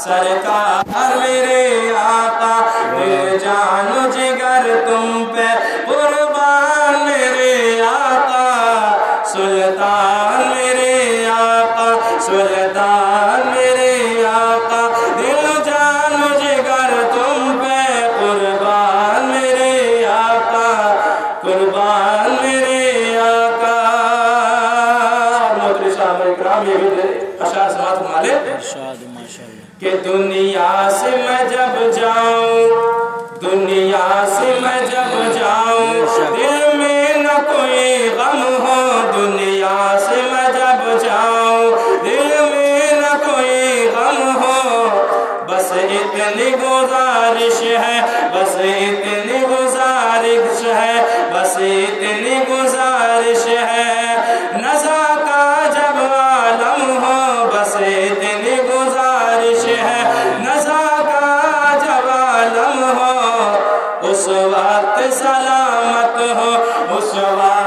सरकार मेरे आका, दिल जान जिगर तुम पे कुर्बान मेरे आका, सुल्तान मेरे आका, सुल्तान मेरे आका, दिल जान जिगर तुम पे कुर्बान मेरे आका, कुर्बान मेरे आका। ये भी अशार समात माले कि दुनिया से मैं जब जाऊं, दुनिया से मैं जब जाऊं, दिल में न कोई गम हो, दुनिया से मैं जब जाऊं, दिल में न कोई गम हो, बस इतनी गुजारिश है, बस इतनी गुजारिश है, बस इतनी गुजारिश है, नज़ा का जब आलम हो, बस इतनी गुजारिश है, नज़ा का जब आलम हो, उस वक्त सलामत हो, उस वक्त